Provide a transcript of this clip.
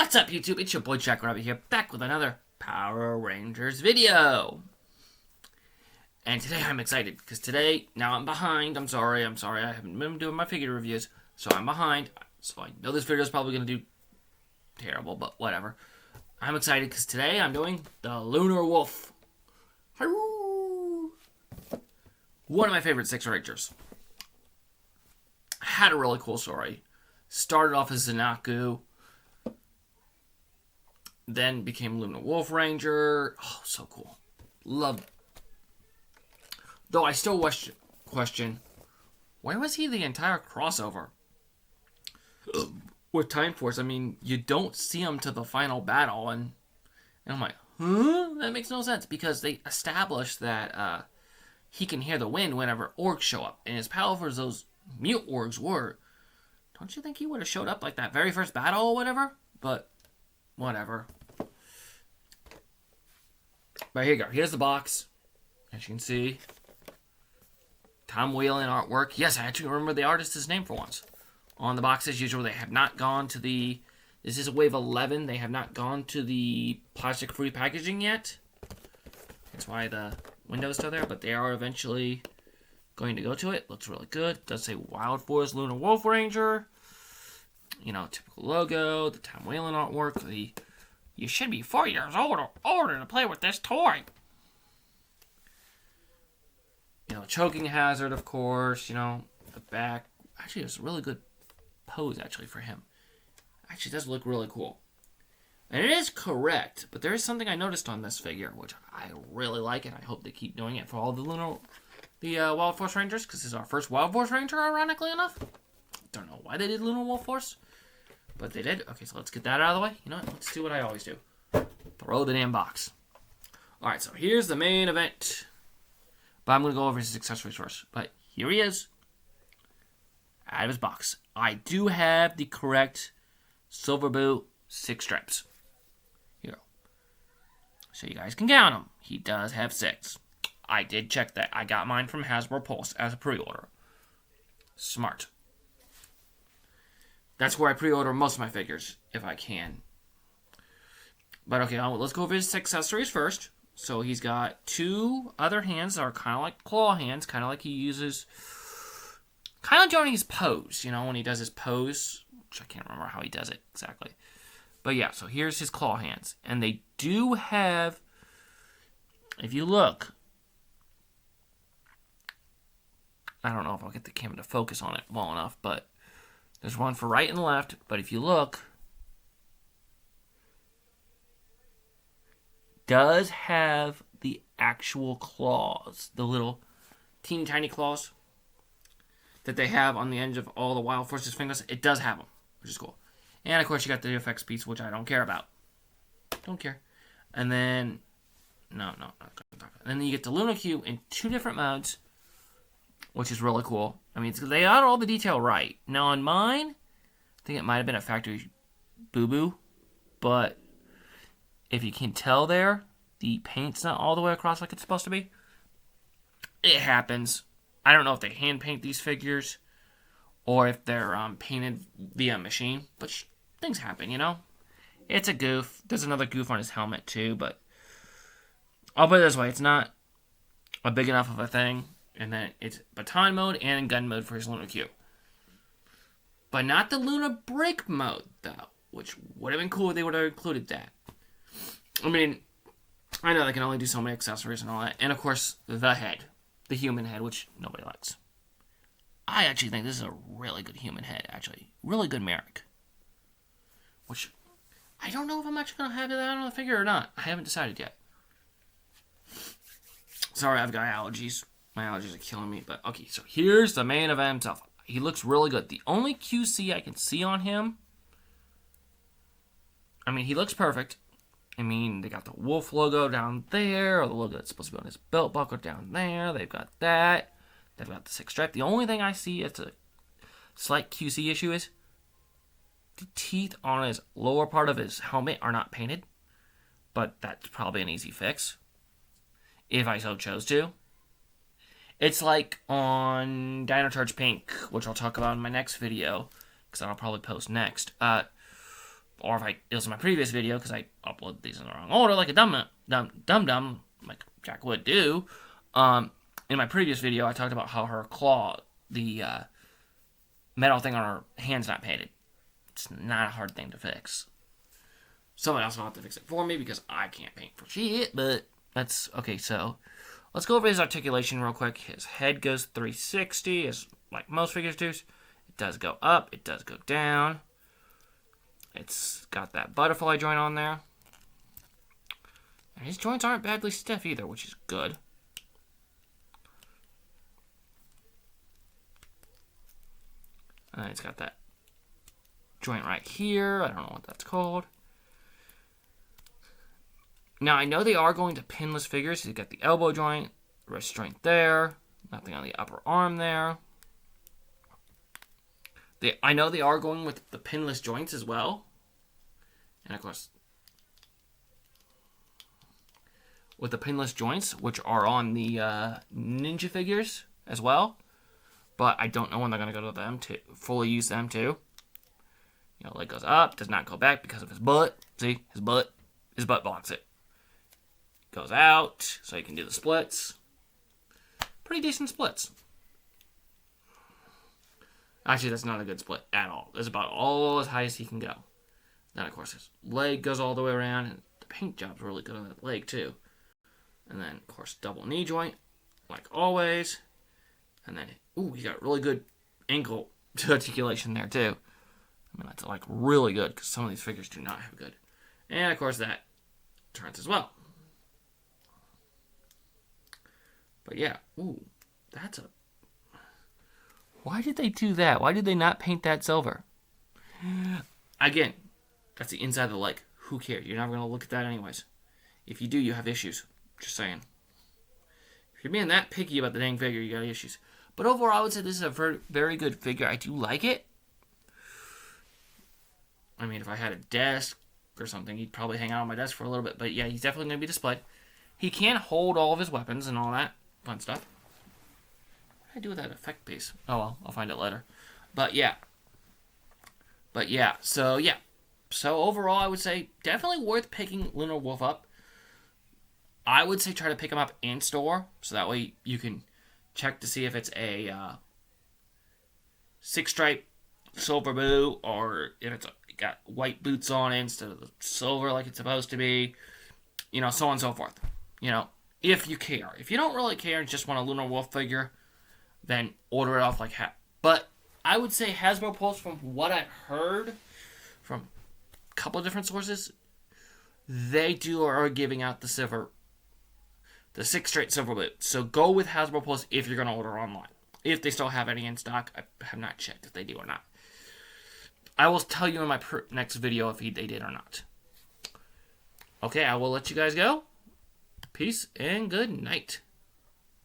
What's up, YouTube? It's your boy Jack Rabbit here, back with another Power Rangers video. And today I'm excited, because today, now I'm behind. I'm sorry, I haven't been doing my figure reviews, so I'm behind. So I know this video is probably going to do terrible, but whatever. I'm excited, because today I'm doing the Lunar Wolf. One of my favorite Six Rangers. Had a really cool story. Started off as Zanaku, then became Lunar Wolf Ranger. Oh, so cool. Loved it. Though I still question, where was he the entire crossover? With Time Force, I mean, you don't see him to the final battle, and I'm like, huh? That makes no sense, because they established that he can hear the wind whenever orcs show up, and as powerful as those mute orcs were, don't you think he would have showed up like that very first battle or whatever? But whatever. But here you go. Here's the box. As you can see, Tom Whelan artwork. Yes, I actually remember the artist's name for once. On the box, as usual, they have not gone to the... This is wave 11. They have not gone to the plastic-free packaging yet. That's why the window is still there, but they are eventually going to go to it. Looks really good. It does say Wild Force Lunar Wolf Ranger. You know, typical logo, the Tom Whelan artwork, the "you should be 4 years older to play with this toy." You know, choking hazard, of course, you know, the back. Actually, it's a really good pose, actually, for him. Actually, it does look really cool. And it is correct, but there is something I noticed on this figure, which I really like, and I hope they keep doing it for all the Wild Force Rangers, because this is our first Wild Force Ranger, ironically enough. Don't know why they did Lunar Wolf Force, but they did. Okay, so let's get that out of the way. You know what? Let's do what I always do. Throw the damn box. Alright, so here's the main event. But I'm going to go over his accessories first. But here he is. Out of his box. I do have the correct silver boot 6 stripes. Here. So you guys can count them. He does have 6. I did check that. I got mine from Hasbro Pulse as a pre-order. Smart. That's where I pre-order most of my figures, if I can. But okay, let's go over his accessories first. So he's got 2 other hands that are kind of like claw hands, kind of like he uses, kind of during his pose, you know, when he does his pose, which I can't remember how he does it exactly. But yeah, so here's his claw hands. And they do have, if you look, I don't know if I'll get the camera to focus on it well enough, but there's one for right and left, but if you look, does have the actual claws, the little teeny tiny claws that they have on the end of all the Wild Force's fingers. It does have them, which is cool. And of course you got the effects piece, which I don't care about. Don't care. And then, no. And then you get the Lunar Q in 2 different modes, which is really cool. I mean, they got all the detail right. Now, on mine, I think it might have been a factory boo-boo, but if you can tell there, the paint's not all the way across like it's supposed to be. It happens. I don't know if they hand paint these figures or if they're painted via machine, but things happen, you know? It's a goof. There's another goof on his helmet, too, but I'll put it this way. It's not a big enough of a thing. And then it's baton mode and gun mode for his Lunar Q. But not the Lunar Break mode, though. Which would have been cool if they would have included that. I mean, I know they can only do so many accessories and all that. And, of course, the head. The human head, which nobody likes. I actually think this is a really good human head, actually. Really good Merrick. Which, I don't know if I'm actually going to have that on the figure or not. I haven't decided yet. Sorry, I've got allergies. My allergies are killing me, but okay, so here's the main event himself. He looks really good. The only QC I can see on him, I mean, he looks perfect. I mean, they got the wolf logo down there, or the logo that's supposed to be on his belt buckle down there. They've got that. They've got the 6 stripe. The only thing I see as a slight QC issue is the teeth on his lower part of his helmet are not painted, but that's probably an easy fix, if I so chose to. It's like on Dino Charge Pink, which I'll talk about in my next video, because I'll probably post next. or if it was in my previous video, because I uploaded these in the wrong order, like a dumb, like Jack would do. In my previous video, I talked about how her claw, the metal thing on her hand's not painted. It's not a hard thing to fix. Someone else will have to fix it for me because I can't paint for shit, but that's okay. So let's go over his articulation real quick. His head goes 360, as like most figures do. It does go up, it does go down. It's got that butterfly joint on there. And his joints aren't badly stiff either, which is good. And it's got that joint right here. I don't know what that's called. Now, I know they are going to pinless figures. You've got the elbow joint, wrist joint there, nothing on the upper arm there. I know they are going with the pinless joints as well. And, of course, with the pinless joints, which are on the Ninja figures as well. But I don't know when they're going to go to them to fully use them, too. You know, leg goes up, does not go back because of his butt. See? His butt blocks it. Goes out, so you can do the splits. Pretty decent splits. Actually, that's not a good split at all. That's about all as high as he can go. Then, of course, his leg goes all the way around, and the paint job's really good on that leg, too. And then, of course, double knee joint, like always. And then, ooh, he got really good ankle articulation there, too. I mean, that's, like, really good, because some of these figures do not have good. And, of course, that turns as well. But, yeah, ooh, that's a... Why did they do that? Why did they not paint that silver? Again, that's the inside of the leg. Who cares? You're never going to look at that anyways. If you do, you have issues. Just saying. If you're being that picky about the dang figure, you got issues. But overall, I would say this is a very, very good figure. I do like it. I mean, if I had a desk or something, he'd probably hang out on my desk for a little bit. But yeah, he's definitely going to be displayed. He can hold all of his weapons and all that fun stuff. What did I do with that effect piece? Oh well, I'll find it later. But yeah. So yeah. So overall, I would say definitely worth picking Lunar Wolf up. I would say try to pick him up in store, so that way you can check to see if it's a 6-stripe silver boot, or if it's got white boots on it instead of the silver like it's supposed to be. You know, so on and so forth. You know, if you care. If you don't really care and just want a Lunar Wolf figure, then order it off like hat. But I would say Hasbro Pulse, from what I've heard from a couple of different sources, they are giving out the 6-straight silver boot. So go with Hasbro Pulse if you're going to order online. If they still have any in stock. I have not checked if they do or not. I will tell you in my next video if they did or not. Okay, I will let you guys go. Peace and good night.